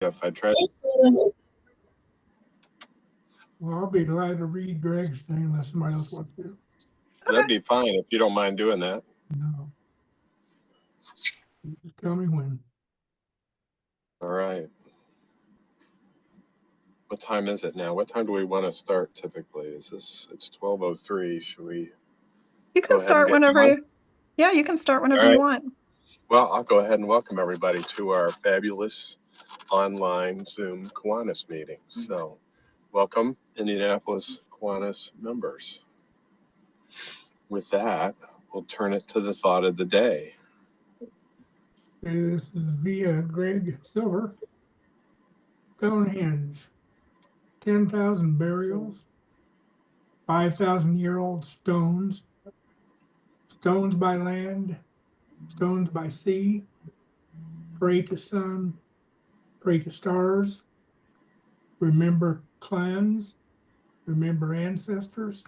if I tried. Well, I'll be glad to read Greg's thing unless somebody else wants to. That'd be fine if you don't mind doing that. No. You just tell me when. All right. What time is it now? What time do we want to start typically? It's 12:03. Should we? You can start whenever you can start whenever you want. Well, I'll go ahead and welcome everybody to our fabulous online Zoom Kiwanis meeting. So welcome, Indianapolis Kiwanis members. With that, we'll turn it to the thought of the day. This is via Greg Silver. Stonehenge, 10,000 burials, 5,000-year-old stones, stones by land, stones by sea, pray to sun, pray to stars, remember clans, remember ancestors,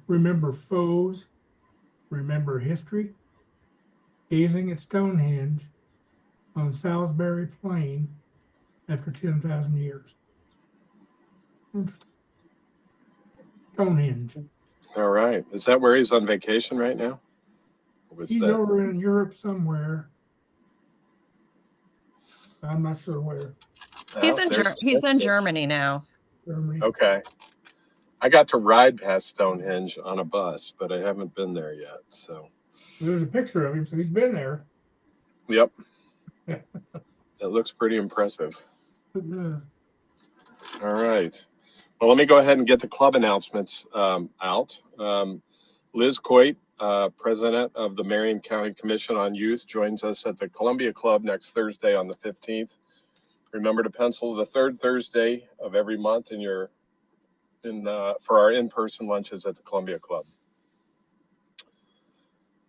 remember foes, remember history, gazing at Stonehenge on Salisbury Plain after 10,000 years. Stonehenge. All right. Is that where he's on vacation right now? He's over in Europe somewhere. I'm not sure where. He's in Germany now. Germany. Okay. I got to ride past Stonehenge on a bus, but I haven't been there yet. So there's a picture of him, so he's been there. Yep. It looks pretty impressive. All right. Well, let me go ahead and get the club announcements out. Liz Coit, president of the Marion County Commission on Youth, joins us at the Columbia Club next Thursday on the 15th. Remember to pencil the third Thursday of every month for our in-person lunches at the Columbia Club.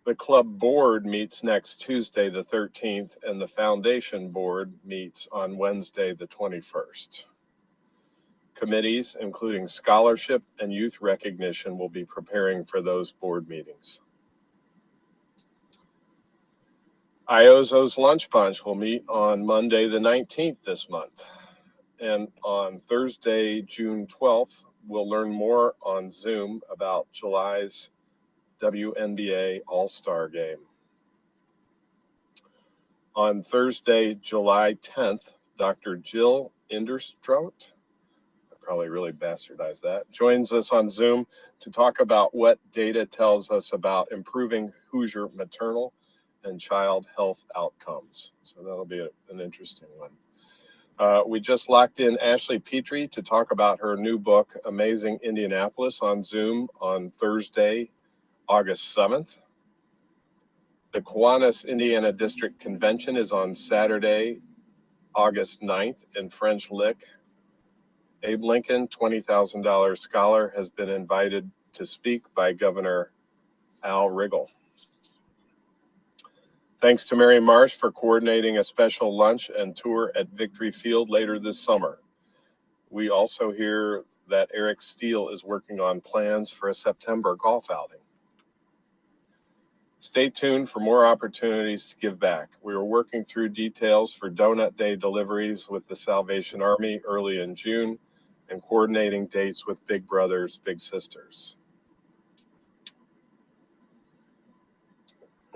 The club board meets next Tuesday, the 13th, and the foundation board meets on Wednesday, the 21st. Committees, including scholarship and youth recognition, will be preparing for those board meetings. IOZO's Lunch Bunch will meet on Monday, the 19th this month. And on Thursday, June 12th, we'll learn more on Zoom about July's WNBA All-Star Game. On Thursday, July 10th, Dr. Jill Inderstrout, I probably really bastardized that, joins us on Zoom to talk about what data tells us about improving Hoosier maternal and child health outcomes. So that'll be an interesting one. We just locked in Ashley Petrie to talk about her new book, Amazing Indianapolis, on Zoom on Thursday, August 7th. The Kiwanis Indiana District Convention is on Saturday, August 9th in French Lick. Abe Lincoln, $20,000 scholar, has been invited to speak by Governor Al Riggle. Thanks to Mary Marsh for coordinating a special lunch and tour at Victory Field later this summer. We also hear that Eric Steele is working on plans for a September golf outing. Stay tuned for more opportunities to give back. We are working through details for Donut Day deliveries with the Salvation Army early in June and coordinating dates with Big Brothers, Big Sisters.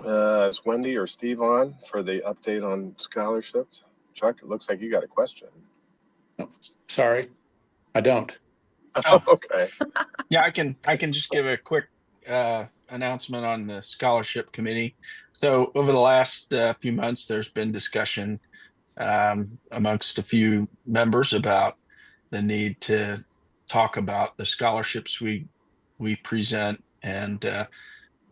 Is Wendy or Steve on for the update on scholarships? Chuck, it looks like you got a question. Oh, sorry, I don't. Oh, okay. Yeah, I can just give a quick announcement on the scholarship committee. So over the last few months, there's been discussion amongst a few members about the need to talk about the scholarships we present and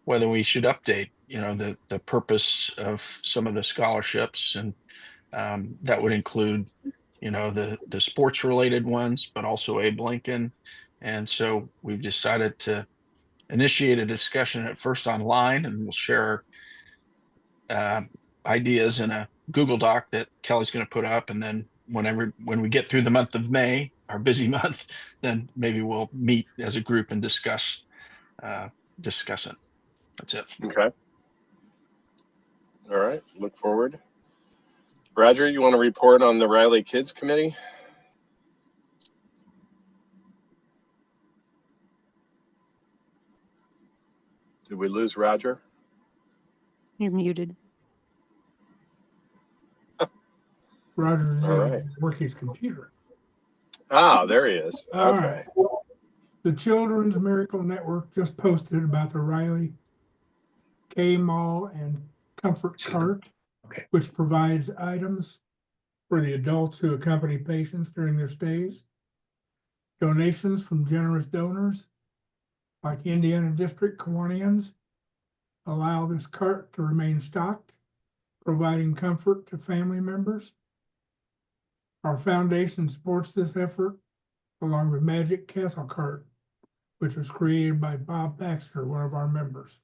whether we should update, the purpose of some of the scholarships, and that would include, the sports related ones, but also Abe Lincoln. And so we've decided to initiate a discussion at first online, and we'll share ideas in a Google Doc that Kelly's going to put up. And then when we get through the month of May, our busy month, then maybe we'll meet as a group and discuss it. That's it. Okay. All right. Look forward. Roger, you want to report on the Riley Kids Committee? Did we lose Roger? You're muted. Roger's All right. work his computer. Ah, there he is. All Okay. right. The Children's Miracle Network just posted about the Riley K-Mall and Comfort Cart, which provides items for the adults who accompany patients during their stays. Donations from generous donors, like Indiana District Kiwanis, allow this cart to remain stocked, providing comfort to family members. Our foundation supports this effort, along with Magic Castle Cart, which was created by Bob Baxter, one of our members,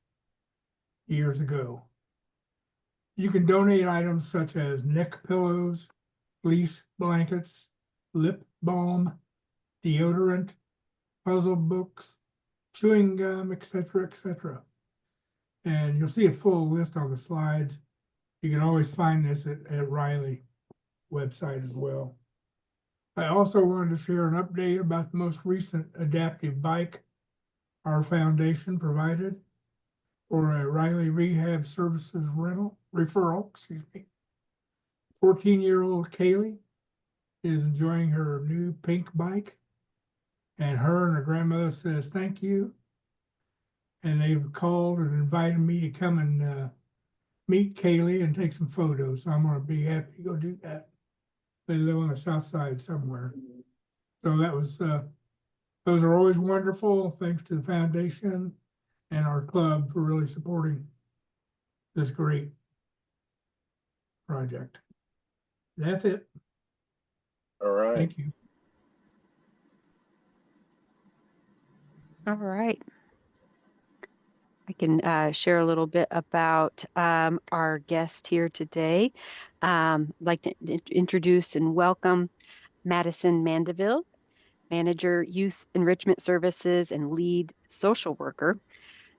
years ago. You can donate items such as neck pillows, fleece blankets, lip balm, deodorant, puzzle books, chewing gum, etc., etc. And you'll see a full list on the slides. You can always find this at Riley website as well. I also wanted to share an update about the most recent adaptive bike our foundation provided for a Riley Rehab Services referral. 14-year-old Kaylee is enjoying her new pink bike, and her and her grandmother says thank you. And they've called and invited me to come and meet Kaylee and take some photos. So I'm going to be happy to go do that. They live on the south side somewhere. So that was, those are always wonderful. Thanks to the foundation and our club for really supporting this great project. That's it. All right. Thank you. All right. I can share a little bit about our guest here today. I'd like to introduce and welcome Madison Mandeville, Manager, Youth Enrichment Services and Lead Social Worker.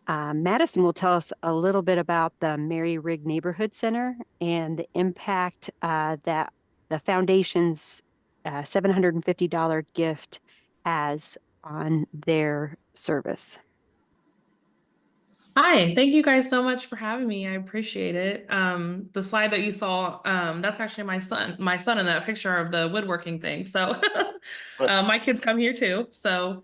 Madison will tell us a little bit about the Mary Rigg Neighborhood Center and the impact that the foundation's $750 gift has on their service. Hi, thank you guys so much for having me. I appreciate it. The slide that you saw, that's actually my son in that picture of the woodworking thing. So my kids come here too. So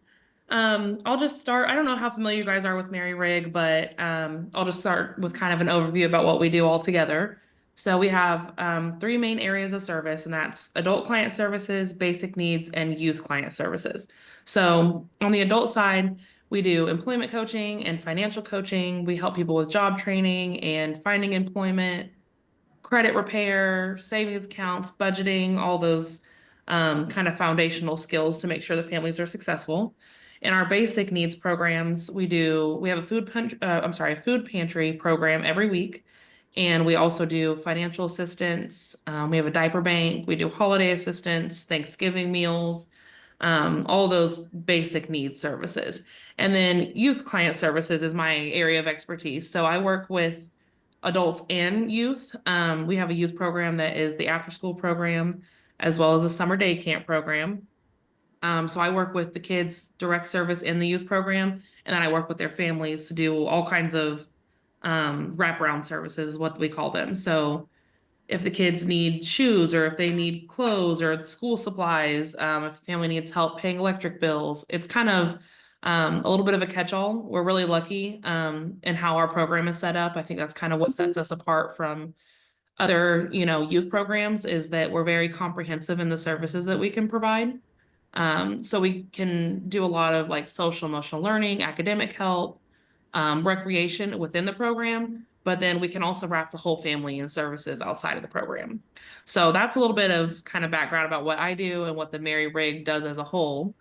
I'll just start. I don't know how familiar you guys are with Mary Rigg, but I'll just start with kind of an overview about what we do all together. So we have 3 main areas of service, and that's adult client services, basic needs, and youth client services. So on the adult side, we do employment coaching and financial coaching. We help people with job training and finding employment, credit repair, savings accounts, budgeting, all those kind of foundational skills to make sure the families are successful. In our basic needs programs, we have a food pantry program every week. And we also do financial assistance. We have a diaper bank. We do holiday assistance, Thanksgiving meals, all those basic needs services. And then youth client services is my area of expertise. So I work with adults and youth. We have a youth program that is the after school program, as well as a summer day camp program. So I work with the kids direct service in the youth program, and then I work with their families to do all kinds of wraparound services, what we call them. So if the kids need shoes, or if they need clothes or school supplies, if the family needs help paying electric bills, it's kind of a little bit of a catch-all. We're really lucky in how our program is set up. I think that's kind of what sets us apart from other, youth programs, is that we're very comprehensive in the services that we can provide. So we can do a lot of like social emotional learning, academic help, recreation within the program, but then we can also wrap the whole family in services outside of the program. So that's a little bit of kind of background about what I do and what the Mary Rigg does as a whole.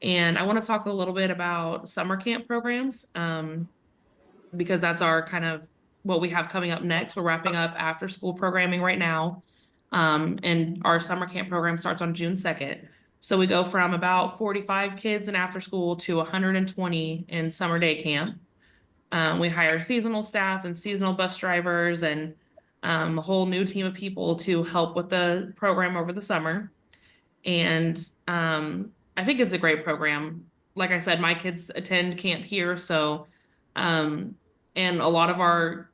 And I want to talk a little bit about summer camp programs, because that's our kind of what we have coming up next. We're wrapping up after school programming right now. And our summer camp program starts on June 2nd. So we go from about 45 kids in after school to 120 in summer day camp. We hire seasonal staff and seasonal bus drivers, and a whole new team of people to help with the program over the summer. And I think it's a great program. Like I said, my kids attend camp here, so and a lot of our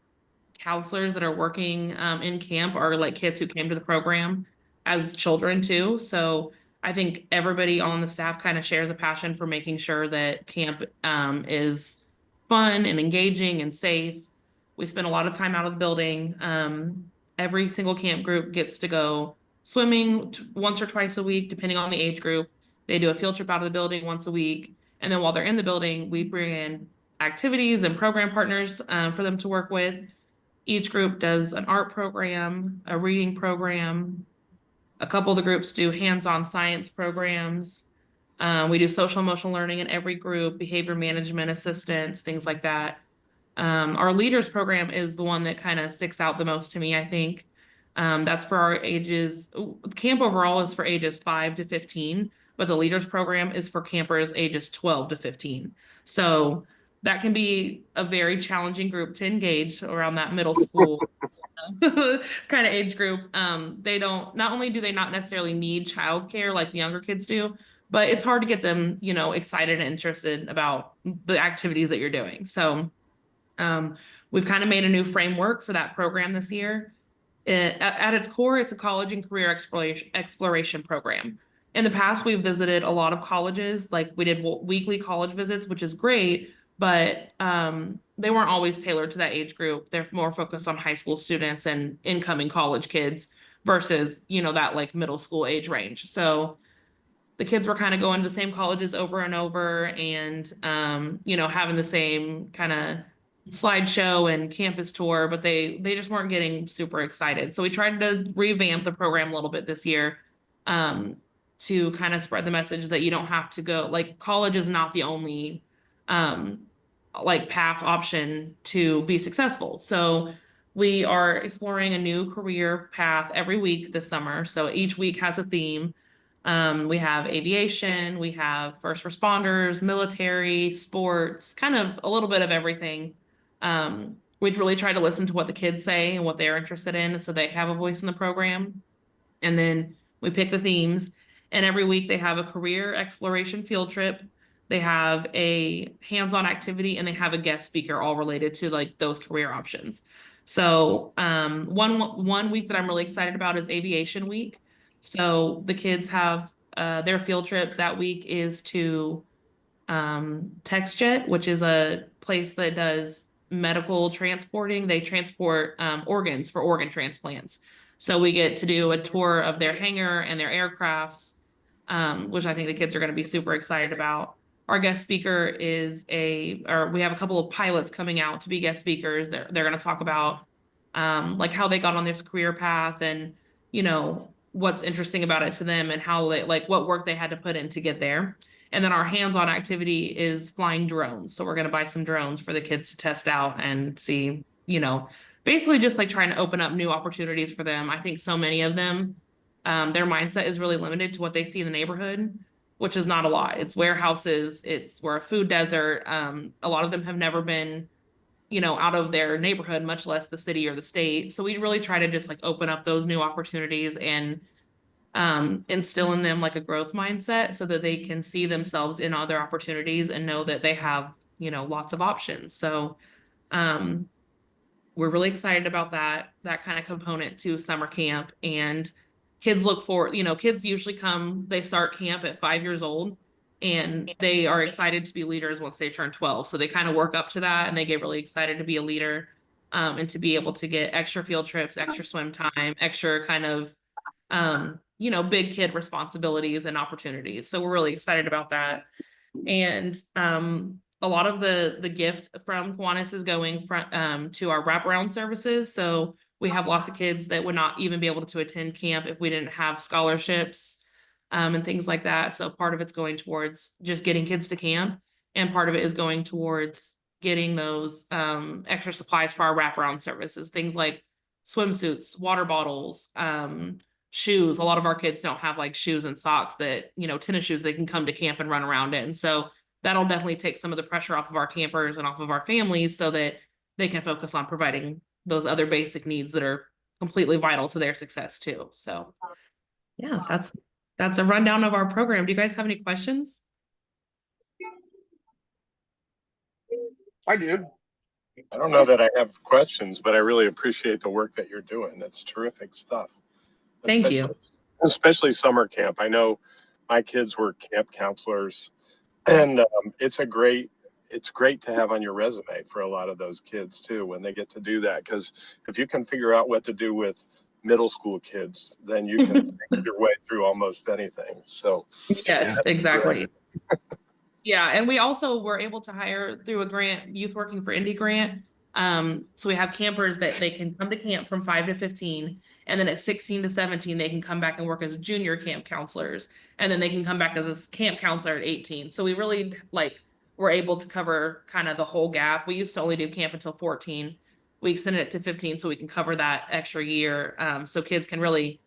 counselors that are working in camp are like kids who came to the program as children too. So I think everybody on the staff kind of shares a passion for making sure that camp is fun and engaging and safe. We spend a lot of time out of the building. Every single camp group gets to go swimming once or twice a week, depending on the age group. They do a field trip out of the building once a week. And then while they're in the building, we bring in activities and program partners for them to work with. Each group does an art program, a reading program. A couple of the groups do hands-on science programs. We do social emotional learning in every group, behavior management assistance, things like that. Our leaders program is the one that kind of sticks out the most to me, I think. That's for our ages. Camp overall is for ages 5 to 15, but the leaders program is for campers ages 12 to 15. So that can be a very challenging group to engage around that middle school kind of age group. They don't, not only do they not necessarily need childcare like the younger kids do, but it's hard to get them, you know, excited and interested about the activities that you're doing. So we've kind of made a new framework for that program this year. At its core, it's a college and career exploration program. In the past, we've visited a lot of colleges, like we did weekly college visits, which is great, but they weren't always tailored to that age group. They're more focused on high school students and incoming college kids versus, you know, that like middle school age range. So the kids were kind of going to the same colleges over and over and, you know, having the same kind of slideshow and campus tour, but they just weren't getting super excited. So we tried to revamp the program a little bit this year to kind of spread the message that you don't have to go, like college is not the only like path option to be successful. So we are exploring a new career path every week this summer. So each week has a theme. We have aviation, we have first responders, military, sports, kind of a little bit of everything. We've really tried to listen to what the kids say and what they're interested in so they have a voice in the program. And then we pick the themes. And every week they have a career exploration field trip. They have a hands-on activity and they have a guest speaker all related to like those career options. So one week that I'm really excited about is aviation week. So the kids have their field trip that week is to TextJet, which is a place that does medical transporting. They transport organs for organ transplants. So we get to do a tour of their hangar and their aircrafts, which I think the kids are going to be super excited about. Our guest speaker is we have a couple of pilots coming out to be guest speakers. They're going to talk about like how they got on this career path and, you know, what's interesting about it to them and how they, like what work they had to put in to get there. And then our hands-on activity is flying drones. So we're going to buy some drones for the kids to test out and see, you know, basically just like trying to open up new opportunities for them. I think so many of them, their mindset is really limited to what they see in the neighborhood, which is not a lot. It's warehouses, we're a food desert. A lot of them have never been, you know, out of their neighborhood, much less the city or the state. So we really try to just like open up those new opportunities and instill in them like a growth mindset so that they can see themselves in other opportunities and know that they have, you know, lots of options. So we're really excited about that kind of component to summer camp. And kids look for, you know, kids usually they start camp at 5 years old and they are excited to be leaders once they turn 12. So they kind of work up to that and they get really excited to be a leader and to be able to get extra field trips, extra swim time, extra kind of you know, big kid responsibilities and opportunities. So we're really excited about that. And a lot of the gift from Kiwanis is going to our wraparound services. So we have lots of kids that would not even be able to attend camp if we didn't have scholarships and things like that. So part of it's going towards just getting kids to camp, and part of it is going towards getting those extra supplies for our wraparound services, things like swimsuits, water bottles, shoes. A lot of our kids don't have like shoes and socks that, you know, tennis shoes they can come to camp and run around in. So that'll definitely take some of the pressure off of our campers and off of our families so that they can focus on providing those other basic needs that are completely vital to their success too. So yeah, that's a rundown of our program. Do you guys have any questions? I do. I don't know that I have questions, but I really appreciate the work that you're doing. That's terrific stuff. Thank you. Especially summer camp. I know my kids were camp counselors, and it's great to have on your resume for a lot of those kids too when they get to do that. Because if you can figure out what to do with middle school kids, then you can think your way through almost anything. So yes, exactly. Yeah, and we also were able to hire through a grant, Youth Working for Indy grant. So we have campers that they can come to camp from 5 to 15, and then at 16 to 17, they can come back and work as junior camp counselors, and then they can come back as a camp counselor at 18. So we really were able to cover kind of the whole gap. We used to only do camp until 14. We extended it to 15 so we can cover that extra year. So kids can really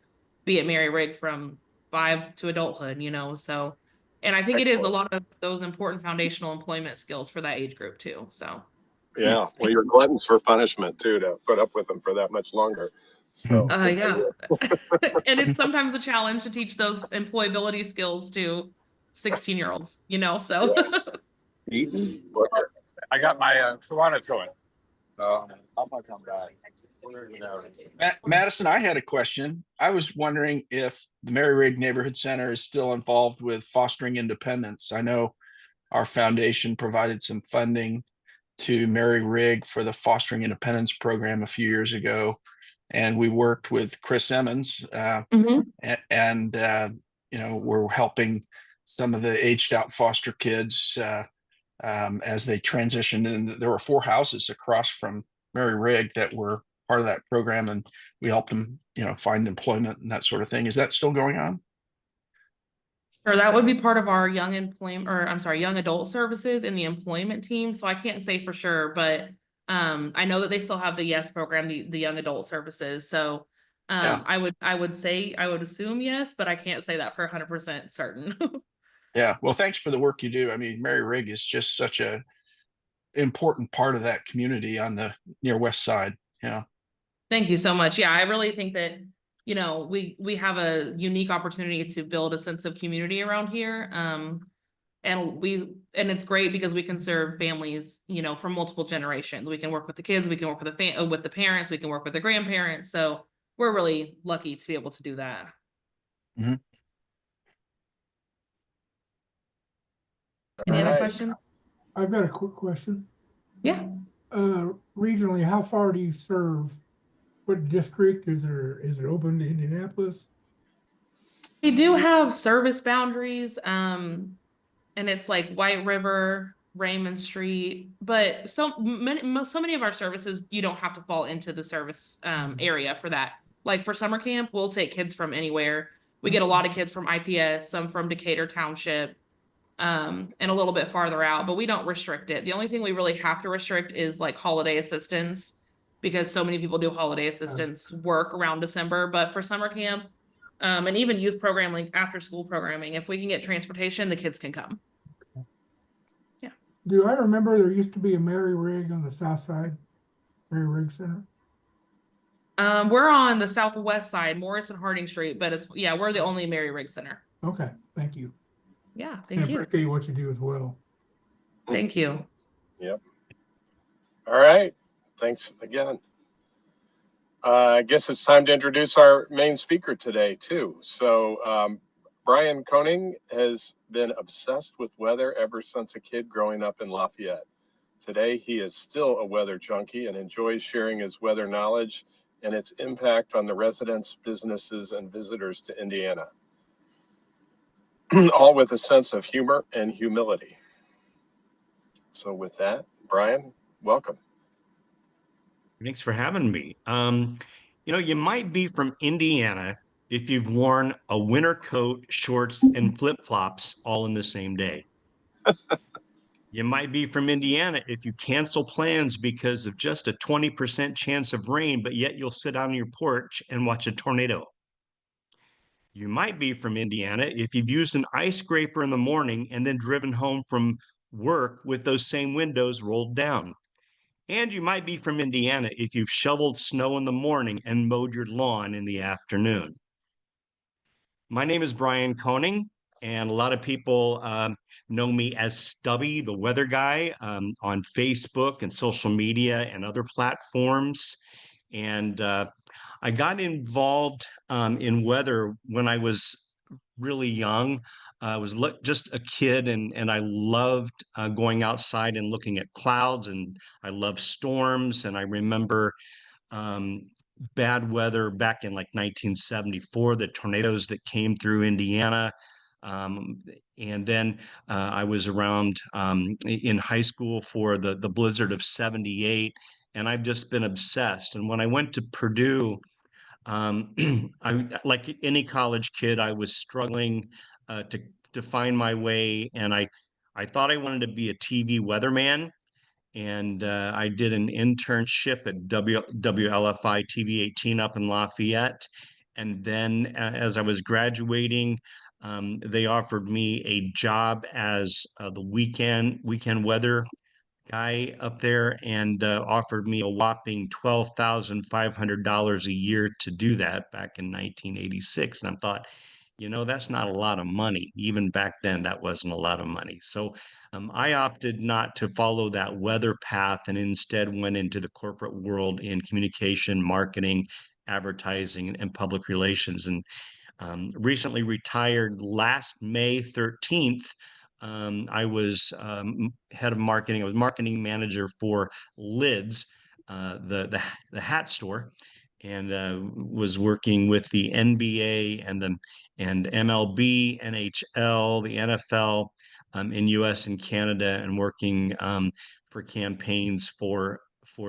be at Mary Rigg from 5 to adulthood, so. And I think it is a lot of those important foundational employment skills for that age group too. So yeah, yes. well, you're gluttons for punishment too to put up with them for that much longer. So yeah. And it's sometimes a challenge to teach those employability skills to 16-year-olds, so I got my Kiwanis going. I'm gonna come back. Madison, I had a question. I was wondering if the Mary Rigg Neighborhood Center is still involved with fostering independence. I know our foundation provided some funding to Mary Rigg for the Fostering Independence program a few years ago, and we worked with Chris Emmons, and we're helping some of the aged out foster kids as they transitioned. And there were 4 houses across from Mary Rigg that were part of that program, and we helped them, find employment and that sort of thing. Is that still going on? Or that would be part of our young adult services in the employment team. So I can't say for sure, but I know that they still have the YES program, the young adult services. So I would assume yes, but I can't say that for 100% certain. Yeah. Well, thanks for the work you do. I mean, Mary Rigg is just such a important part of that community on the near west side. Yeah. Thank you so much. Yeah, I really think that we have a unique opportunity to build a sense of community around here. And it's great because we can serve families, from multiple generations. We can work with the kids, we can work with the parents, we can work with the grandparents. So we're really lucky to be able to do that. Mm-hmm. Any other questions? I've got a quick question. Yeah. Regionally, how far do you serve? What district is it open to Indianapolis? We do have service boundaries, and it's like White River, Raymond Street, but so many of our services, you don't have to fall into the service area for that. Like for summer camp, we'll take kids from anywhere. We get a lot of kids from IPS, some from Decatur Township, and a little bit farther out, but we don't restrict it. The only thing we really have to restrict is like holiday assistance, because so many people do holiday assistance work around December. But for summer camp, and even youth programming, after school programming, if we can get transportation, the kids can come. Yeah. Do I remember there used to be a Mary Rigg on the south side, Mary Rigg Center? We're on the southwest side, Morris and Harding Street, but we're the only Mary Rigg Center. Okay, thank you. Yeah, thank you. I appreciate what you do as well. Thank you. Yep. All right. Thanks again. I guess it's time to introduce our main speaker today too. So Brian Koenig has been obsessed with weather ever since a kid growing up in Lafayette. Today, he is still a weather junkie and enjoys sharing his weather knowledge and its impact on the residents, businesses, and visitors to Indiana. All with a sense of humor and humility. So with that, Brian, welcome. Thanks for having me. You might be from Indiana if you've worn a winter coat, shorts, and flip-flops all in the same day. You might be from Indiana if you cancel plans because of just a 20% chance of rain, but yet you'll sit on your porch and watch a tornado. You might be from Indiana if you've used an ice scraper in the morning and then driven home from work with those same windows rolled down. And you might be from Indiana if you've shoveled snow in the morning and mowed your lawn in the afternoon. My name is Brian Koning, and a lot of people know me as Stubby, the weather guy, on Facebook and social media and other platforms. And I got involved in weather when I was really young. I was just a kid, and I loved going outside and looking at clouds, and I loved storms. And I remember um, bad weather back in like 1974, the tornadoes that came through Indiana. Um, and then I was around in high school for the blizzard of 78, and I've just been obsessed. And when I went to Purdue, I, like any college kid, I was struggling to find my way, and I thought I wanted to be a TV weatherman, and I did an internship at WLFI TV 18 up in Lafayette. And then as I was graduating, they offered me a job as the weekend weather guy up there, and offered me a whopping $12,500 a year to do that back in 1986. And I thought, that's not a lot of money. Even back then, that wasn't a lot of money. So I opted not to follow that weather path and instead went into the corporate world in communication, marketing, advertising, and public relations. And recently retired last May 13th. I was head of marketing. I was marketing manager for Lids, the hat store, and was working with the NBA and MLB, NHL, the NFL in U.S. and Canada, and working for campaigns for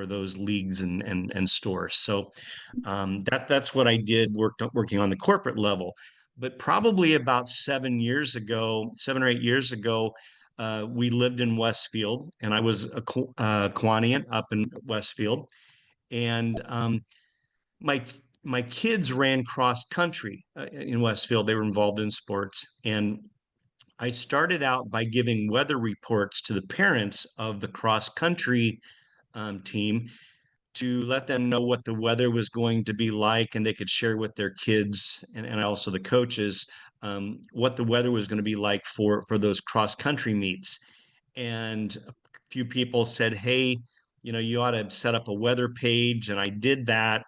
those leagues and stores. So that's what I did, working on the corporate level. But probably about 7 or 8 years ago, we lived in Westfield, and I was a Kiwanian up in Westfield, and my my kids ran cross country in Westfield. They were involved in sports, and I started out by giving weather reports to the parents of the cross country team to let them know what the weather was going to be like, and they could share with their kids and also the coaches what the weather was going to be like for those cross country meets. And a few people said, hey, you ought to set up a weather page. And I did that.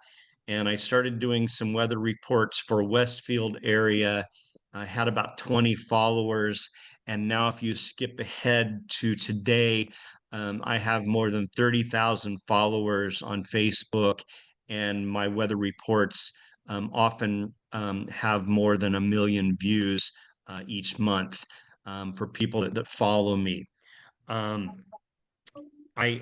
And I started doing some weather reports for Westfield area. I had about 20 followers. And now if you skip ahead to today, I have more than 30,000 followers on Facebook, and my weather reports often have more than 1 million views each month for people that follow me. I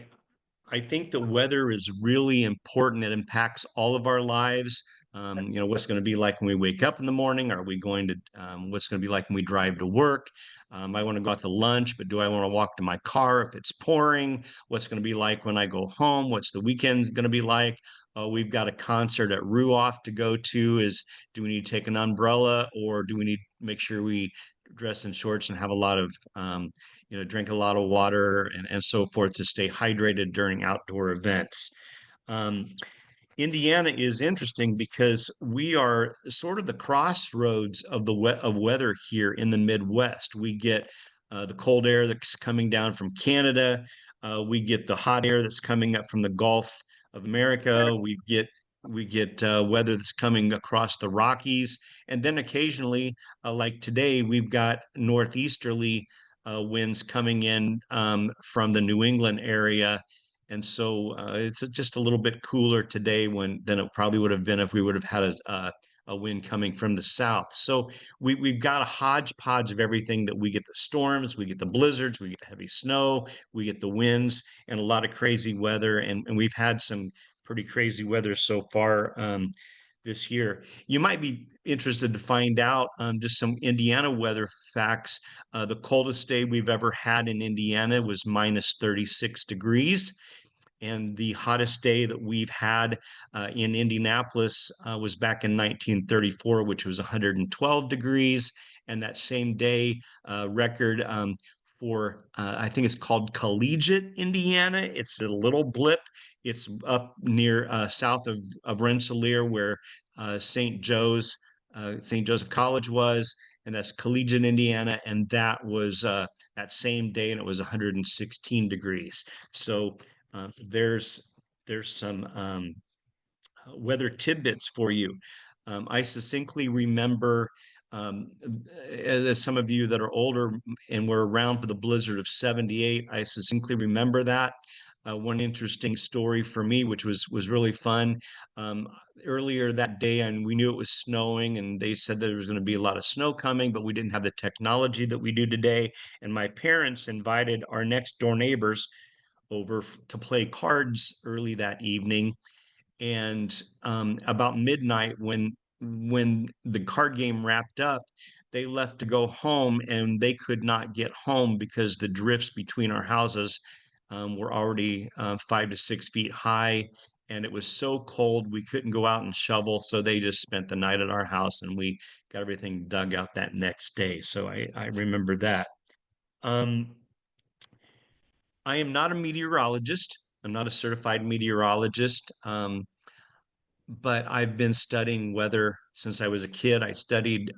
I think the weather is really important. It impacts all of our lives. What's going to be like when we wake up in the morning? Are we going to, what's going to be like when we drive to work? I want to go out to lunch, but do I want to walk to my car if it's pouring? What's going to be like when I go home? What's the weekend going to be like? We've got a concert at Ruoff to go to. Do we need to take an umbrella, or do we need to make sure we dress in shorts and have a lot of drink a lot of water and so forth to stay hydrated during outdoor events. Indiana is interesting because we are sort of the crossroads of of weather here in the Midwest. We get the cold air that's coming down from Canada. We get the hot air that's coming up from the Gulf of America. We get weather that's coming across the Rockies, and then occasionally, like today, we've got northeasterly winds coming in from the New England area. And so it's just a little bit cooler today than it probably would have been if we would have had a wind coming from the south. So we've got a hodgepodge of everything. That we get the storms, we get the blizzards, we get the heavy snow, we get the winds, and a lot of crazy weather. And we've had some pretty crazy weather so far this year. You might be interested to find out just some Indiana weather facts. The coldest day we've ever had in Indiana was minus 36 degrees. And the hottest day that we've had in Indianapolis was back in 1934, which was 112 degrees. And that same day, record for I think it's called Collegiate, Indiana. It's a little blip. It's up near south of Rensselaer, where St. Joseph College was, and that's Collegiate, Indiana. And that was that same day, and it was 116 degrees. So there's some weather tidbits for you. I succinctly remember, as some of you that are older and were around for the blizzard of 78, I succinctly remember that. One interesting story for me, which was really fun. Earlier that day, and we knew it was snowing, and they said that there was going to be a lot of snow coming, but we didn't have the technology that we do today. And my parents invited our next door neighbors over to play cards early that evening. And about midnight, when the card game wrapped up, they left to go home, and they could not get home because the drifts between our houses were already 5 to 6 feet high, and it was so cold we couldn't go out and shovel. So they just spent the night at our house, and we got everything dug out that next day. So I remember that. I am not a meteorologist. I'm not a certified meteorologist. But I've been studying weather since I was a kid. I studied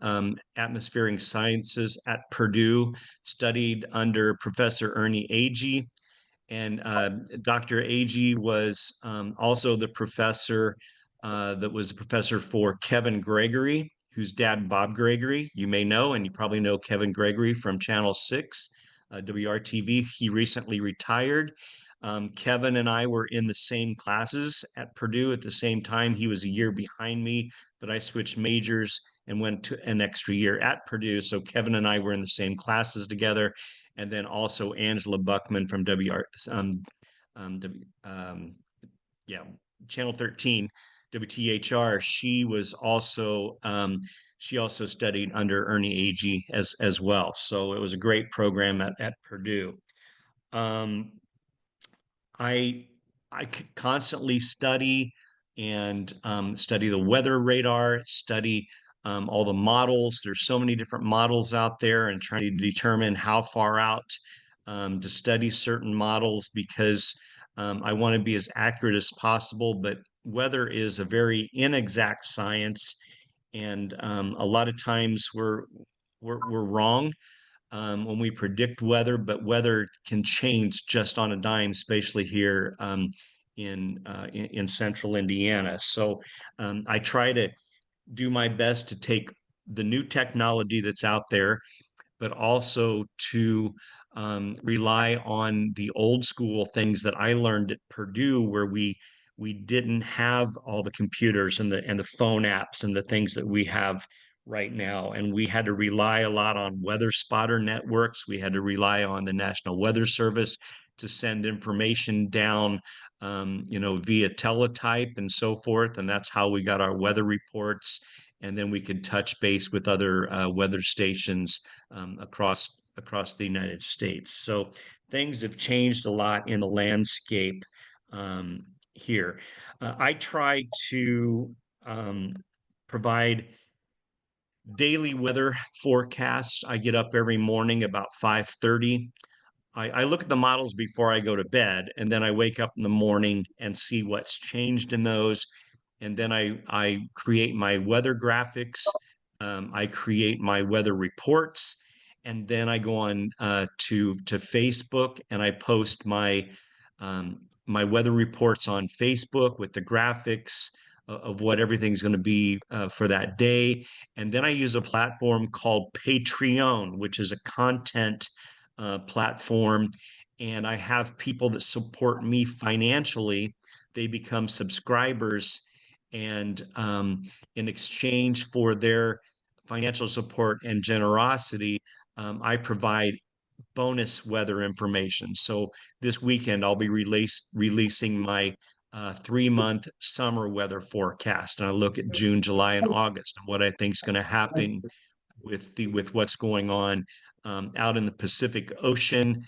atmospheric sciences at Purdue, studied under Professor Ernie Agee, and Dr. Agee was also the professor that was a professor for Kevin Gregory, whose dad, Bob Gregory, you may know, and you probably know Kevin Gregory from Channel 6, WRTV. He recently retired. Kevin and I were in the same classes at Purdue at the same time. He was a year behind me, but I switched majors and went to an extra year at Purdue. So Kevin and I were in the same classes together. And then also Angela Buckman from Channel 13, WTHR. She also studied under Ernie Agee as well. So it was a great program at Purdue. I constantly study and study the weather radar, study all the models. There's so many different models out there, and trying to determine how far out to study certain models, because I want to be as accurate as possible. But weather is a very inexact science, and a lot of times we're wrong when we predict weather, but weather can change just on a dime, especially here in central Indiana. So I try to do my best to take the new technology that's out there, but also to rely on the old school things that I learned at Purdue, where we didn't have all the computers and the phone apps and the things that we have right now. And we had to rely a lot on weather spotter networks. We had to rely on the National Weather Service to send information down, via teletype and so forth. And that's how we got our weather reports. And then we could touch base with other weather stations across the United States. So things have changed a lot in the landscape here. I try to provide daily weather forecasts. I get up every morning about 5:30. I look at the models before I go to bed, and then I wake up in the morning and see what's changed in those. And then I create my weather graphics. I create my weather reports, and then I go on to Facebook, and I post my weather reports on Facebook with the graphics of what everything's going to be for that day. And then I use a platform called Patreon, which is a content platform. And I have people that support me financially. They become subscribers. And in exchange for their financial support and generosity, I provide bonus weather information. So this weekend, I'll be releasing my 3-month summer weather forecast. And I look at June, July, and August and what I think is going to happen with what's going on out in the Pacific Ocean.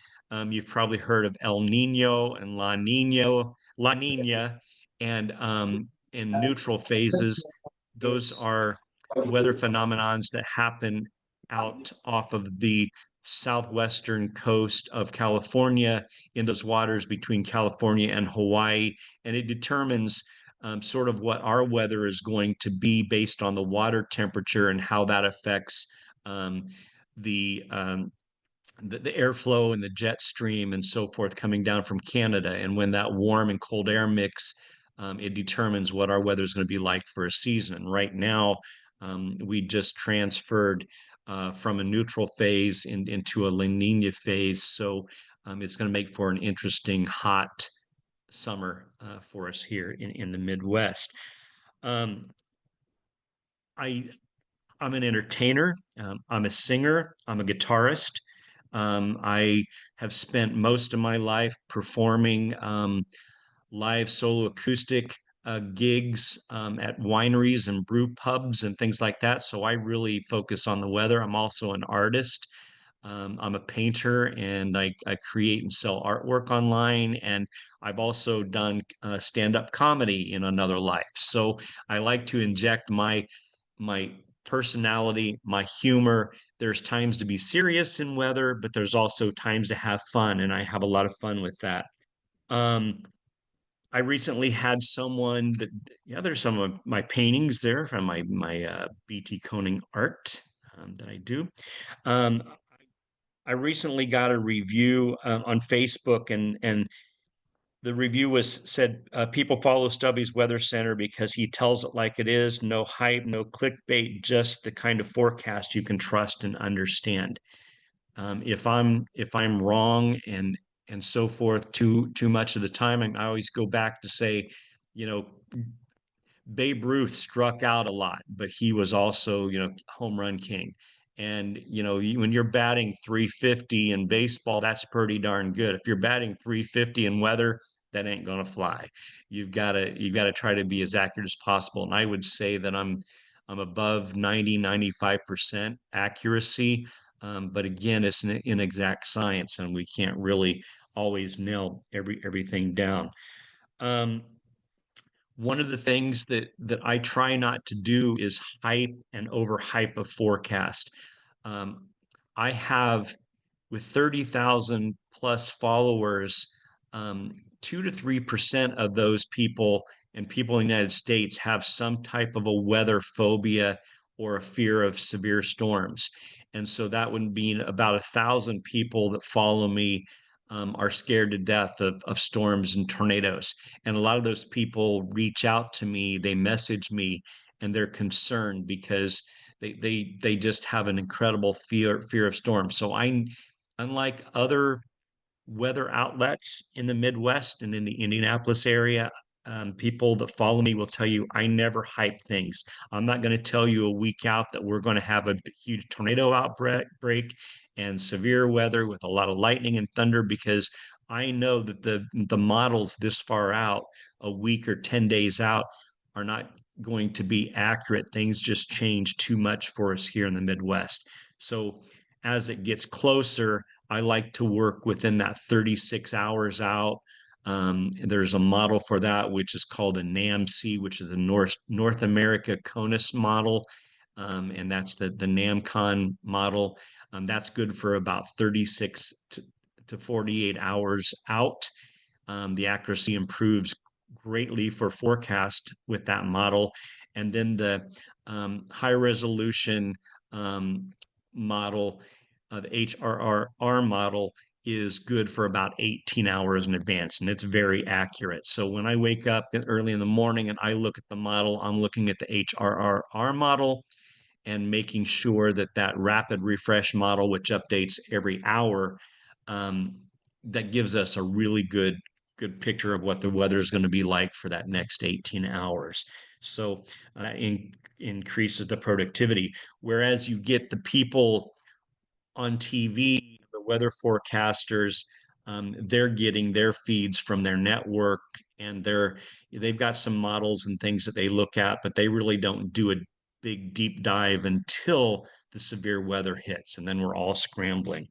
You've probably heard of El Nino and La Nina, and in neutral phases. Those are weather phenomenons that happen out off of the southwestern coast of California in those waters between California and Hawaii. And it determines sort of what our weather is going to be based on the water temperature and how that affects the the airflow and the jet stream and so forth coming down from Canada. And when that warm and cold air mix, it determines what our weather is going to be like for a season. And right now, we just transferred from a neutral phase into a La Nina phase. So it's going to make for an interesting hot summer for us here in the Midwest. I'm an entertainer. I'm a singer. I'm a guitarist. I have spent most of my life performing live solo acoustic gigs at wineries and brew pubs and things like that. So I really focus on the weather. I'm also an artist. I'm a painter and I create and sell artwork online. And I've also done stand-up comedy in another life. So I like to inject my personality, my humor. There's times to be serious in weather, but there's also times to have fun, and I have a lot of fun with that. I recently had someone that, yeah, there's some of my paintings there from my BT Koning art that I do. Um, I recently got a review on Facebook, and the review was said people follow Stubby's Weather Center because he tells it like it is, no hype, no clickbait, just the kind of forecast you can trust and understand. If I'm wrong and so forth too much of the time, I always go back to say, you know, Babe Ruth struck out a lot, but he was also, home run king. And, when you're batting 350 in baseball, that's pretty darn good. If you're batting 350 in weather, that ain't going to fly. You've got to try to be as accurate as possible. And I would say that I'm above 90-95% accuracy. But again, it's an inexact science and we can't really always nail everything down. One of the things that I try not to do is hype and overhype a forecast. Um, I have, with 30,000 plus followers, 2 to 3% of those people and people in the United States have some type of a weather phobia or a fear of severe storms. And so that would mean about 1,000 people that follow me are scared to death of storms and tornadoes. And a lot of those people reach out to me, they message me, and they're concerned because they just have an incredible fear of storms. So unlike other weather outlets in the Midwest and in the Indianapolis area, people that follow me will tell you I never hype things. I'm not going to tell you a week out that we're going to have a huge tornado outbreak and severe weather with a lot of lightning and thunder, because I know that the models this far out, a week or 10 days out, are not going to be accurate. Things just change too much for us here in the Midwest. So as it gets closer, I like to work within that 36 hours out. There's a model for that, which is called a NAMC, which is the North America CONUS model. And that's the NAMCON model. That's good for about 36 to 48 hours out. The accuracy improves greatly for forecast with that model. And then the high resolution model, the HRRR model, is good for about 18 hours in advance, and it's very accurate. So when I wake up early in the morning and I look at the model, I'm looking at the HRRR model and making sure that that rapid refresh model, which updates every hour, that gives us a really good picture of what the weather is going to be like for that next 18 hours. So increases the productivity. Whereas you get the people on TV, the weather forecasters, they're getting their feeds from their network, and they've got some models and things that they look at, but they really don't do a big deep dive until the severe weather hits, and then we're all scrambling.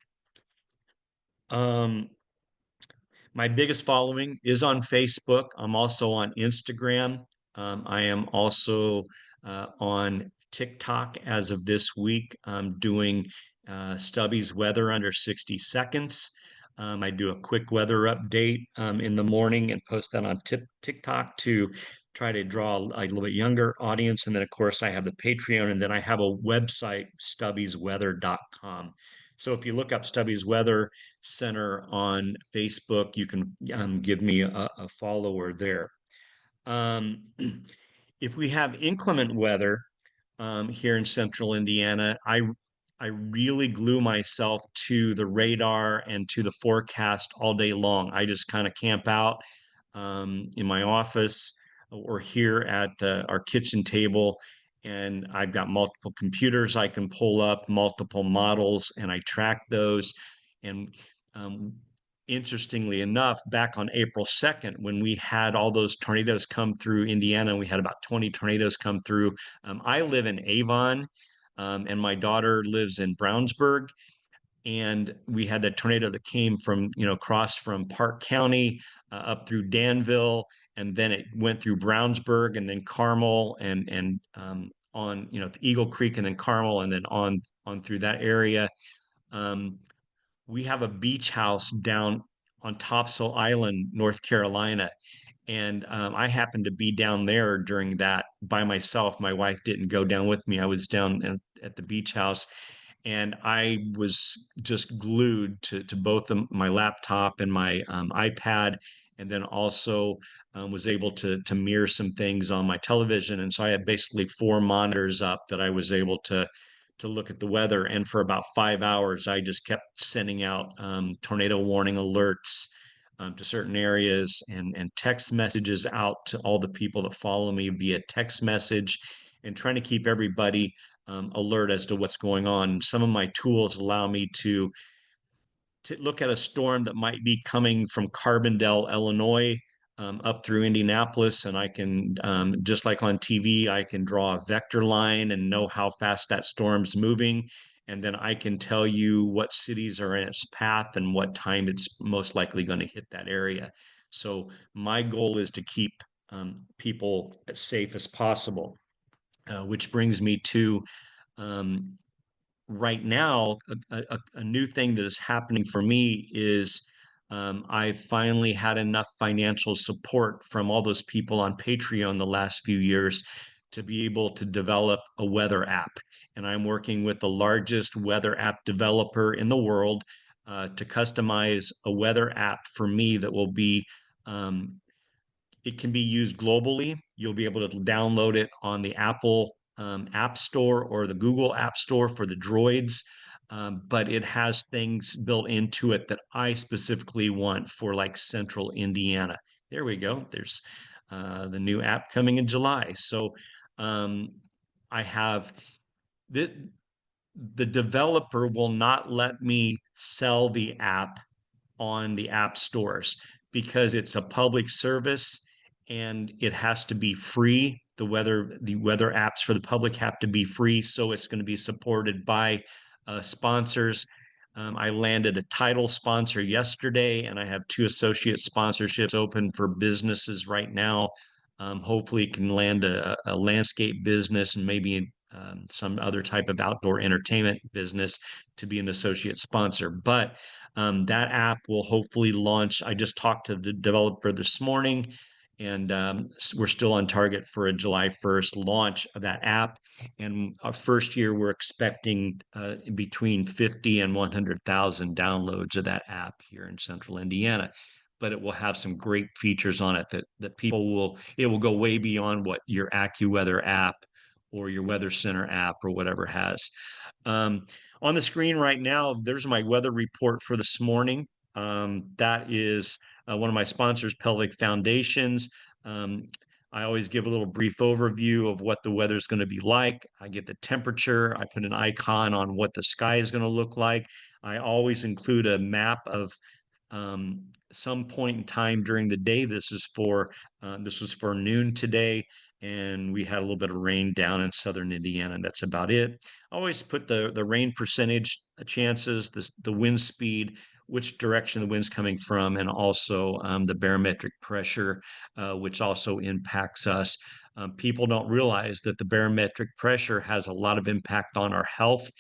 My biggest following is on Facebook. I'm also on Instagram. I am also on TikTok as of this week. I'm doing Stubby's weather under 60 seconds. I do a quick weather update in the morning and post that on TikTok to try to draw a little bit younger audience. And then, of course, I have the Patreon, and then I have a website, stubbysweather.com. So if you look up Stubby's Weather Center on Facebook, you can give me a follower there. If we have inclement weather here in central Indiana, I really glue myself to the radar and to the forecast all day long. I just kind of camp out in my office or here at our kitchen table, and I've got multiple computers I can pull up, multiple models, and I track those. And interestingly enough, back on April 2nd, when we had all those tornadoes come through Indiana, we had about 20 tornadoes come through. I live in Avon, and my daughter lives in Brownsburg. And we had that tornado that came from, across from Park County up through Danville, and then it went through Brownsburg, and then Carmel, and on, Eagle Creek, and then Carmel, and then on through that area. We have a beach house down on Topsail Island, North Carolina. And I happened to be down there during that by myself. My wife didn't go down with me. I was down at the beach house, and I was just glued to both my laptop and my iPad, and then also was able to mirror some things on my television. And so I had basically 4 monitors up that I was able to look at the weather. And for about 5 hours, I just kept sending out tornado warning alerts to certain areas, and text messages out to all the people that follow me via text message, and trying to keep everybody alert as to what's going on. Some of my tools allow me to look at a storm that might be coming from Carbondale, Illinois, up through Indianapolis, and I can, just like on TV, I can draw a vector line and know how fast that storm's moving. And then I can tell you what cities are in its path and what time it's most likely going to hit that area. So my goal is to keep people as safe as possible, which brings me to right now, a new thing that is happening for me is I've finally had enough financial support from all those people on Patreon the last few years to be able to develop a weather app. And I'm working with the largest weather app developer in the world to customize a weather app for me that will be it can be used globally. You'll be able to download it on the Apple App Store or the Google App Store for the Droids. But it has things built into it that I specifically want for like central Indiana. There we go. There's the new app coming in July. So I have the developer will not let me sell the app on the app stores because it's a public service and it has to be free. The weather apps for the public have to be free, so it's going to be supported by sponsors. I landed a title sponsor yesterday, and I have 2 associate sponsorships open for businesses right now. Hopefully, can land a landscape business and maybe some other type of outdoor entertainment business to be an associate sponsor. But that app will hopefully launch. I just talked to the developer this morning, and we're still on target for a July 1st launch of that app. And our first year, we're expecting between 50 and 100,000 downloads of that app here in central Indiana. But it will have some great features on it that people it will go way beyond what your AccuWeather app or your Weather Center app or whatever has. On the screen right now, there's my weather report for this morning. That is one of my sponsors, Pelvic Foundations. I always give a little brief overview of what the weather is going to be like. I get the temperature. I put an icon on what the sky is going to look like. I always include a map of some point in time during the day. This was for noon today, and we had a little bit of rain down in southern Indiana, and that's about it. I always put the rain percentage, chances, the wind speed, which direction the wind's coming from, and also the barometric pressure, which also impacts us. People don't realize that the barometric pressure has a lot of impact on our health,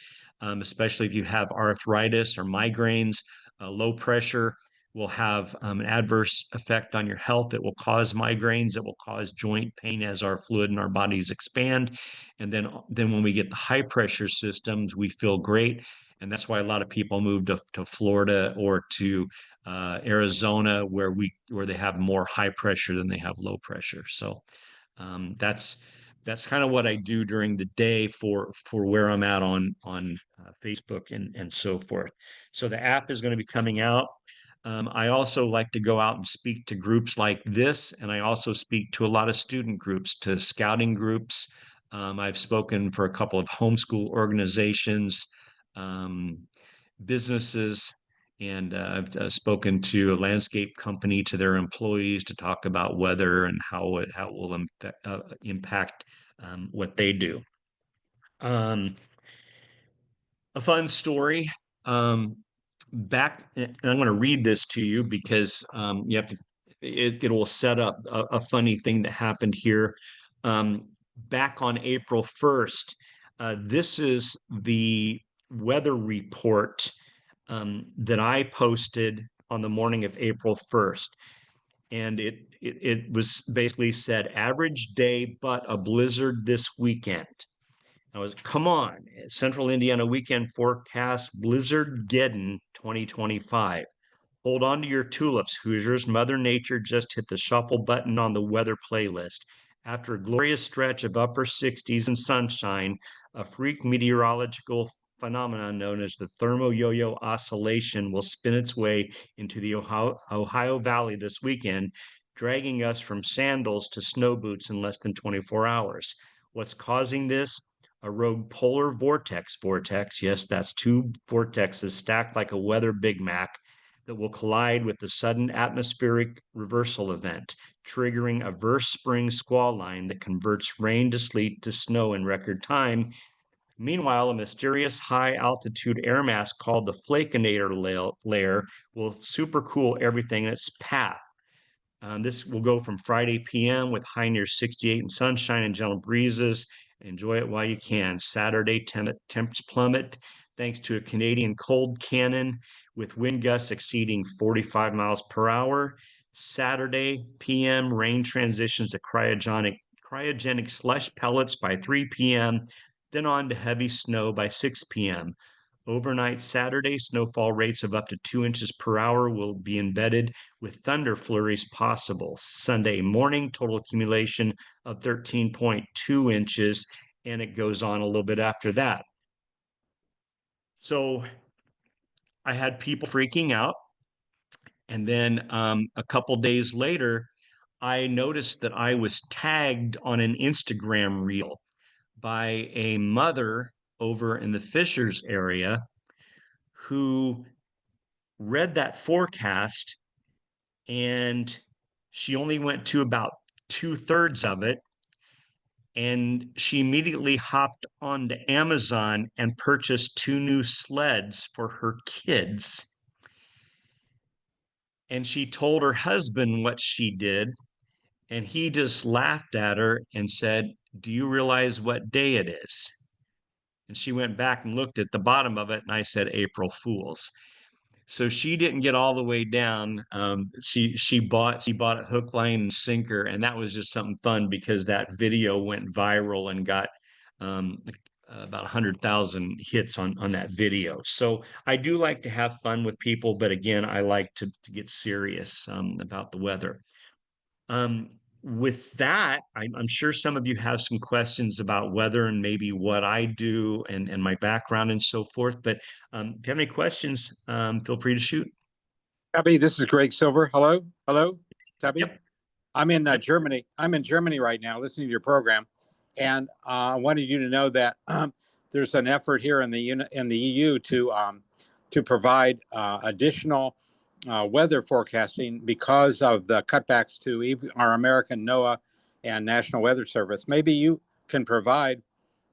especially if you have arthritis or migraines. Low pressure will have an adverse effect on your health. It will cause migraines. It will cause joint pain as our fluid in our bodies expand. And then when we get the high pressure systems, we feel great. And that's why a lot of people move to Florida or to Arizona, where they have more high pressure than they have low pressure. So that's kind of what I do during the day for where I'm at on Facebook and so forth. So the app is going to be coming out. I also like to go out and speak to groups like this, and I also speak to a lot of student groups, to scouting groups. I've spoken for a couple of homeschool organizations, businesses, and I've spoken to a landscape company, to their employees, to talk about weather and how it will impact what they do. A fun story. Back, and I'm going to read this to you because you have to. It will set up a funny thing that happened here. Back on April 1st, this is the weather report that I posted on the morning of April 1st. And it was basically said, average day, but a blizzard this weekend. I was, come on, Central Indiana weekend forecast, Blizzardgeddon 2025. Hold on to your tulips, Hoosiers. Mother Nature just hit the shuffle button on the weather playlist. After a glorious stretch of upper 60s and sunshine, a freak meteorological phenomenon known as the thermo-yo-yo oscillation will spin its way into the Ohio Valley this weekend, dragging us from sandals to snow boots in less than 24 hours. What's causing this? A rogue polar vortex. Yes, that's two vortexes stacked like a weather Big Mac that will collide with the sudden atmospheric reversal event, triggering a verse spring squall line that converts rain to sleet to snow in record time. Meanwhile, a mysterious high-altitude air mass called the Flakinator layer will supercool everything in its path. This will go from Friday p.m. with high near 68 and sunshine and gentle breezes. Enjoy it while you can. Saturday, temps plummet thanks to a Canadian cold cannon with wind gusts exceeding 45 miles per hour. Saturday p.m. rain transitions to cryogenic slush pellets by 3 p.m., then on to heavy snow by 6 p.m. Overnight Saturday, snowfall rates of up to 2 inches per hour will be embedded with thunder flurries possible. Sunday morning, total accumulation of 13.2 inches, and it goes on a little bit after that. So I had people freaking out. And then a couple days later, I noticed that I was tagged on an Instagram reel by a mother over in the Fishers area who read that forecast, and she only went to about 2/3 of it. And she immediately hopped onto Amazon and purchased 2 new sleds for her kids. And she told her husband what she did, and he just laughed at her and said, "Do you realize what day it is?" And she went back and looked at the bottom of it, and I said, "April Fools." So she didn't get all the way down. She bought it hook, line, and sinker, and that was just something fun because that video went viral and got about 100,000 hits on that video. So I do like to have fun with people, but again, I like to get serious about the weather. With that, I'm sure some of you have some questions about weather and maybe what I do and my background and so forth. But if you have any questions, feel free to shoot. Stubby, this is Greg Silver. Hello, Stubby. Yep. I'm in Germany. I'm in Germany right now, listening to your program, and I wanted you to know that there's an effort here in the EU to provide additional weather forecasting because of the cutbacks to our American NOAA and National Weather Service. Maybe you can provide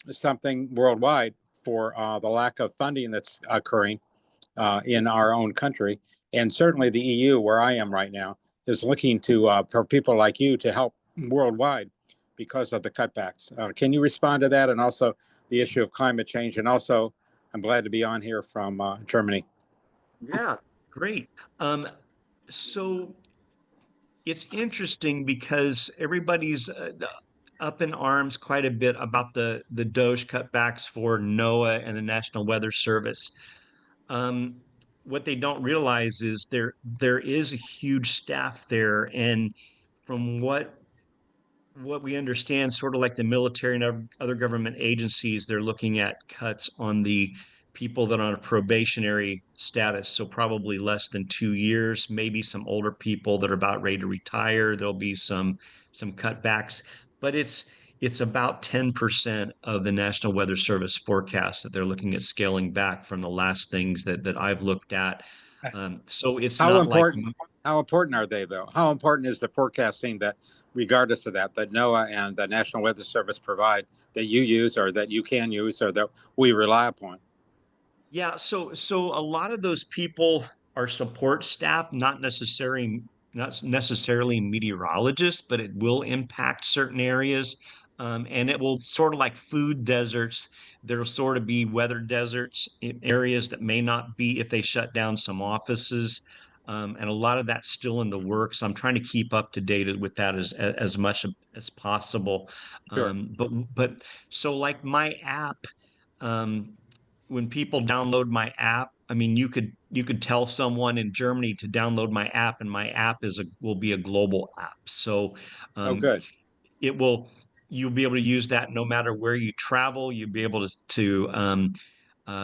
something worldwide for the lack of funding that's occurring in our own country. And certainly the EU, where I am right now, is looking to for people like you to help worldwide, because of the cutbacks. Can you respond to that? And also the issue of climate change. And also, I'm glad to be on here from Germany. Yeah, great. So it's interesting because everybody's up in arms quite a bit about the DOGE cutbacks for NOAA and the National Weather Service. What they don't realize is there is a huge staff there, and from what we understand, sort of like the military and other government agencies, they're looking at cuts on the people that are on a probationary status. So probably less than 2 years, maybe some older people that are about ready to retire. There'll be some cutbacks, but it's about 10% of the National Weather Service forecast that they're looking at scaling back from the last things that I've looked at. So it's how not important, like how important are they though? How important is the forecasting that, regardless of that NOAA and the National Weather Service provide, that you use or that you can use or that we rely upon? Yeah, so a lot of those people are support staff, not necessarily meteorologists, but it will impact certain areas. And it will sort of like food deserts. There'll sort of be weather deserts in areas that may not be if they shut down some offices. And a lot of that's still in the works. I'm trying to keep up to date with that as much as possible. Sure. But so like my app, when people download my app, I mean, you could tell someone in Germany to download my app, and my app will be a global app. So Oh, good. it will you'll be able to use that no matter where you travel. You'll be able to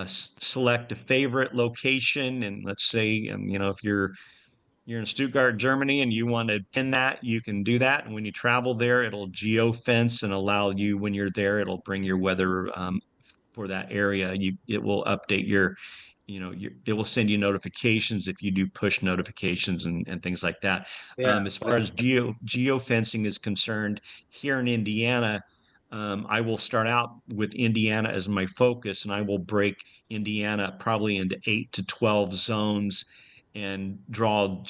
select a favorite location, and let's say if you're in Stuttgart, Germany, and you want to pin that, you can do that. And when you travel there, it'll geofence and allow you, when you're there, it'll bring your weather for that area. It will update it will send you notifications if you do push notifications and things like that. Yeah. As far as geofencing is concerned, here in Indiana, I will start out with Indiana as my focus, and I will break Indiana probably into 8 to 12 zones and draw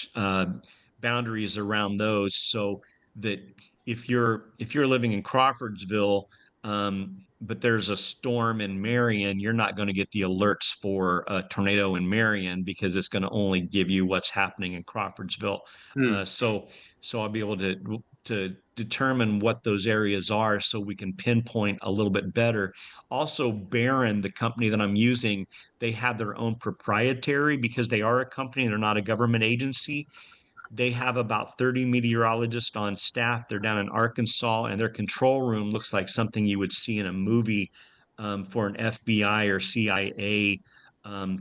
boundaries around those, so that if you're living in Crawfordsville, but there's a storm in Marion, you're not going to get the alerts for a tornado in Marion because it's going to only give you what's happening in Crawfordsville. So I'll be able to determine what those areas are so we can pinpoint a little bit better. Also, Barron, the company that I'm using, they have their own proprietary, because they are a company, they're not a government agency. They have about 30 meteorologists on staff. They're down in Arkansas, and their control room looks like something you would see in a movie for an FBI or CIA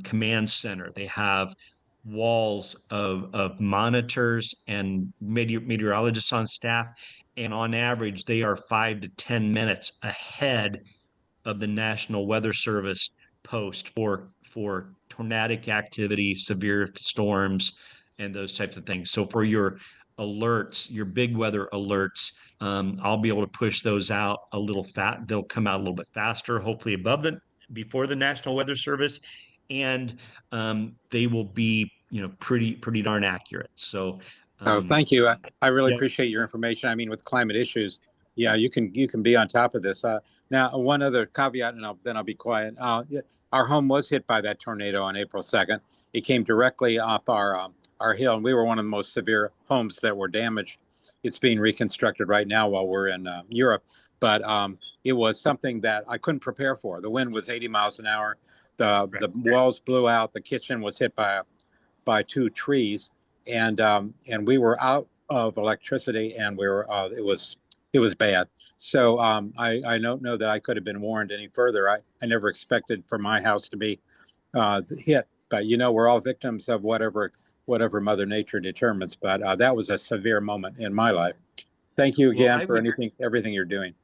command center. They have walls of monitors and meteorologists on staff. And on average, they are 5 to 10 minutes ahead of the National Weather Service post for tornadic activity, severe storms, and those types of things. So for your alerts, your big weather alerts, I'll be able to push those out a little They'll come out a little bit faster, hopefully before the National Weather Service, and they will be pretty darn accurate. So thank you. I really yeah. appreciate your information. I mean, with climate issues, yeah, you can be on top of this. Now, one other caveat, and then I'll be quiet. Yeah, our home was hit by that tornado on April 2nd. It came directly up our hill, and we were one of the most severe homes that were damaged. It's being reconstructed right now while we're in Europe, but it was something that I couldn't prepare for. The wind was 80 miles an hour. The walls blew out. The kitchen was hit by 2 trees, and we were out of electricity, and we were it was bad. So I don't know that I could have been warned any further. I never expected for my house to be hit, but we're all victims of whatever Mother Nature determines. But that was a severe moment in my life. Thank you again for everything you're doing.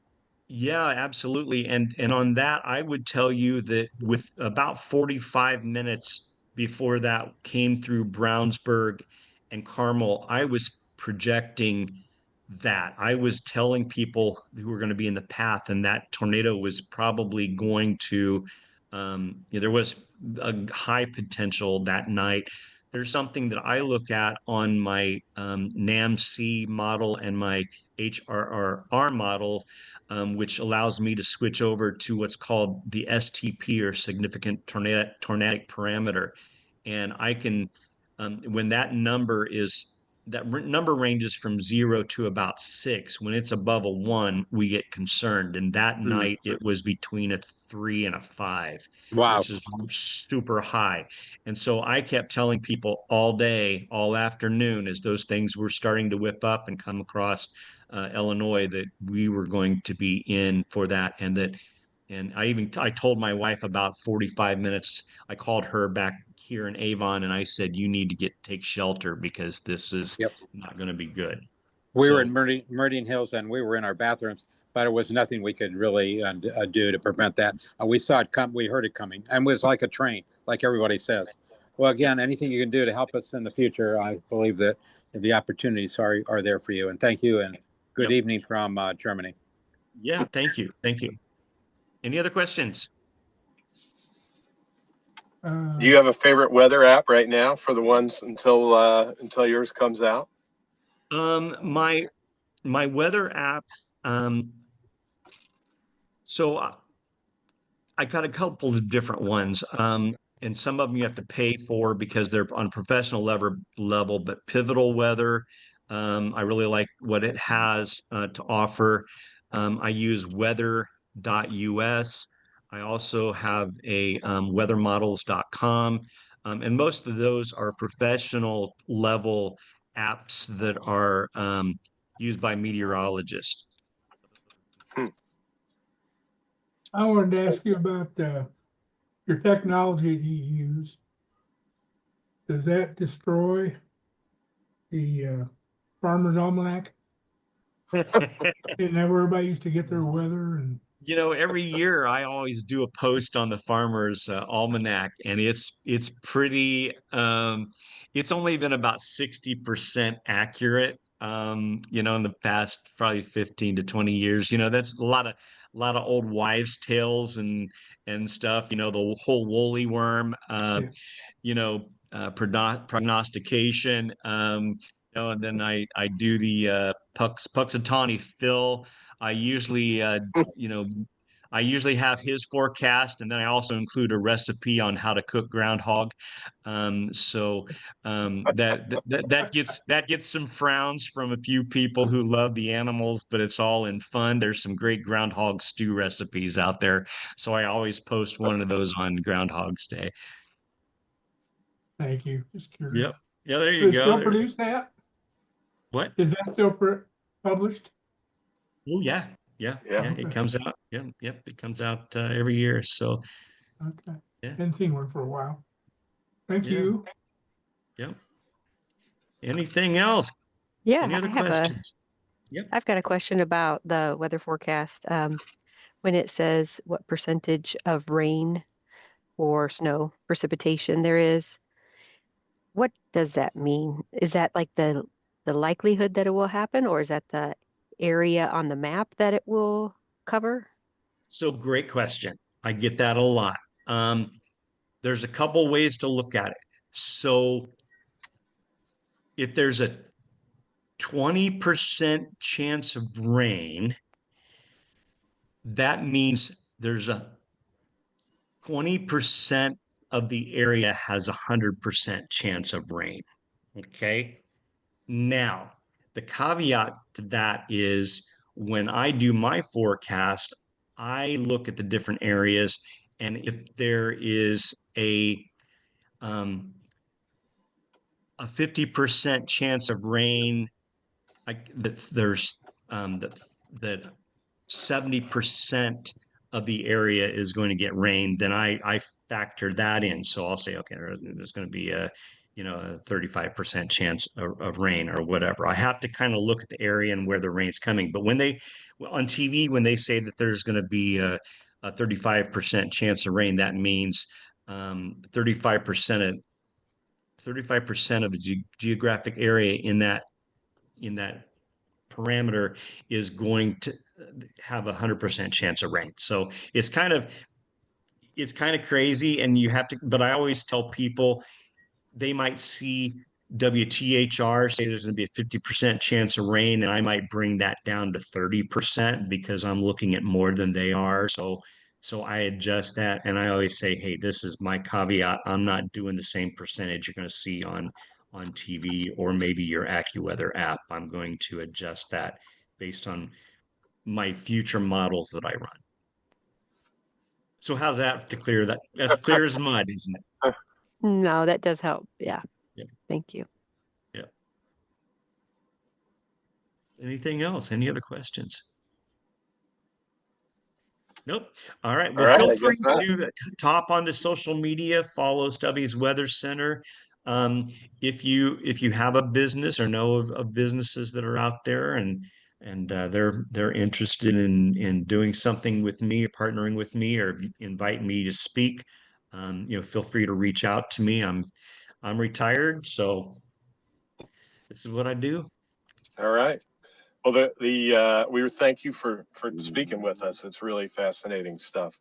Yeah, absolutely. And on that, I would tell you that with about 45 minutes before that came through Brownsburg and Carmel, I was projecting that. I was telling people who were going to be in the path, and that tornado was probably going to, there was a high potential that night there's something that I look at on my NAMC model and my HRRR model, which allows me to switch over to what's called the STP, or significant tornadic parameter. And I can, when that number ranges from 0 to about 6. When it's above a 1, we get concerned. And that night it was between a 3 and a 5, Wow. which is super high. And so I kept telling people all day, all afternoon, as those things were starting to whip up and come across Illinois, that we were going to be in for that. And I told my wife about 45 minutes. I called her back here in Avon and I said, you need to take shelter, because this is not going to be good. We were in Meridian Hills, and we were in our bathrooms, but it was nothing we could really do to prevent that. We saw it come, we heard it coming, and it was like a train, like everybody says. Well, again, anything you can do to help us in the future, I believe that the opportunities are there for you. And thank you, and good evening from Germany. Yeah, thank you. Thank you. Any other questions? Do you have a favorite weather app right now for the ones until yours comes out? My weather app. So I got a couple of different ones. And some of them you have to pay for because they're on professional level, but Pivotal Weather, I really like what it has to offer. I use weather.us. I also have a weathermodels.com. And most of those are professional level apps that are used by meteorologists. I wanted to ask you about your technology that you use. Does that destroy the Farmer's Almanac? Isn't that where everybody used to get their weather? And every year I always do a post on the Farmer's Almanac, and it's pretty. It's only been about 60% accurate. In the past probably 15 to 20 years. That's a lot of old wives' tales and stuff. The whole woolly worm. Prognostication. And then I do the Puxatawny Phil. I usually I usually have his forecast, and then I also include a recipe on how to cook groundhog. That gets some frowns from a few people who love the animals, but it's all in fun. There's some great groundhog stew recipes out there, so I always post one of those on Groundhog's Day. Thank you. Just curious. Yep. Yeah, there you go. Still produce that? What? Is that still published? Oh yeah. Okay. It comes out. Yep. It comes out every year. So. Okay. Hadn't seen one for a while. Thank you. Yep. Anything else? Yeah. Any other questions? Yep. I've got a question about the weather forecast. When it says what percentage of rain or snow precipitation there is, what does that mean? Is that like the likelihood that it will happen, or is that the area on the map that it will cover? So great question. I get that a lot. There's a couple ways to look at it. So if there's a 20% chance of rain, that means there's a 20% of the area has a 100% chance of rain. Okay. Now, the caveat to that is when I do my forecast, I look at the different areas, and if there is a 50% chance of rain, there's that 70% of the area is going to get rain, then I factor that in. So I'll say, okay, there's going to be a 35% chance of rain or whatever. I have to kind of look at the area and where the rain's coming. But when on TV, when they say that there's going to be a 35% chance of rain, that means 35% of the geographic area in that parameter is going to have 100% chance of rain. So it's kind of crazy, and you have to. But I always tell people, they might see WTHR say there's going to be a 50% chance of rain, and I might bring that down to 30% because I'm looking at more than they are. So I adjust that, and I always say, hey, this is my caveat. I'm not doing the same percentage you're going to see on TV or maybe your AccuWeather app. I'm going to adjust that based on my future models that I run. So how's that to clear that? That's clear as mud, isn't it? No, that does help. Yeah. Yeah. Thank you. Yeah. Anything else? Any other questions? Nope. All right. Well, feel free to top onto social media, follow Stubby's Weather Center. If you have a business or know of businesses that are out there and they're interested in doing something with me, or partnering with me, or invite me to speak, feel free to reach out to me. I'm retired, so this is what I do. All right. Well, we thank you for speaking with us. It's really fascinating stuff.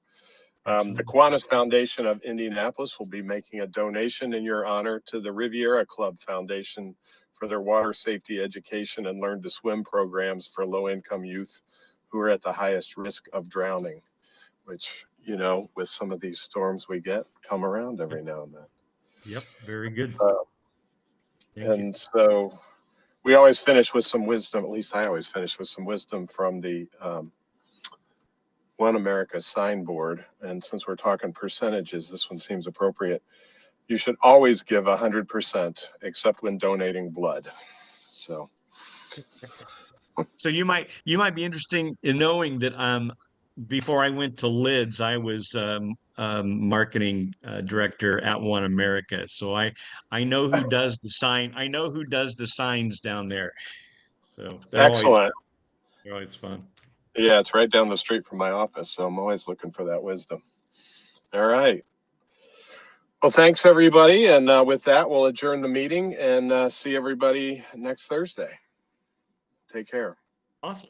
The Kiwanis Foundation of Indianapolis will be making a donation in your honor to the Riviera Club Foundation for their water safety education and learn to swim programs for low-income youth who are at the highest risk of drowning, which, with some of these storms we get, come around every now and then. Yep, very good. So we always finish with some wisdom, at least I always finish with some wisdom from the One America signboard. And since we're talking percentages, this one seems appropriate. You should always give 100%, except when donating blood. So you might be interested in knowing that before I went to Lids, I was marketing director at One America. So I know who does the sign. I know who does the signs down there. So excellent. They're always fun. Yeah, it's right down the street from my office. So I'm always looking for that wisdom. All right. Well, thanks, everybody. And with that, we'll adjourn the meeting and see everybody next Thursday. Take care. Awesome.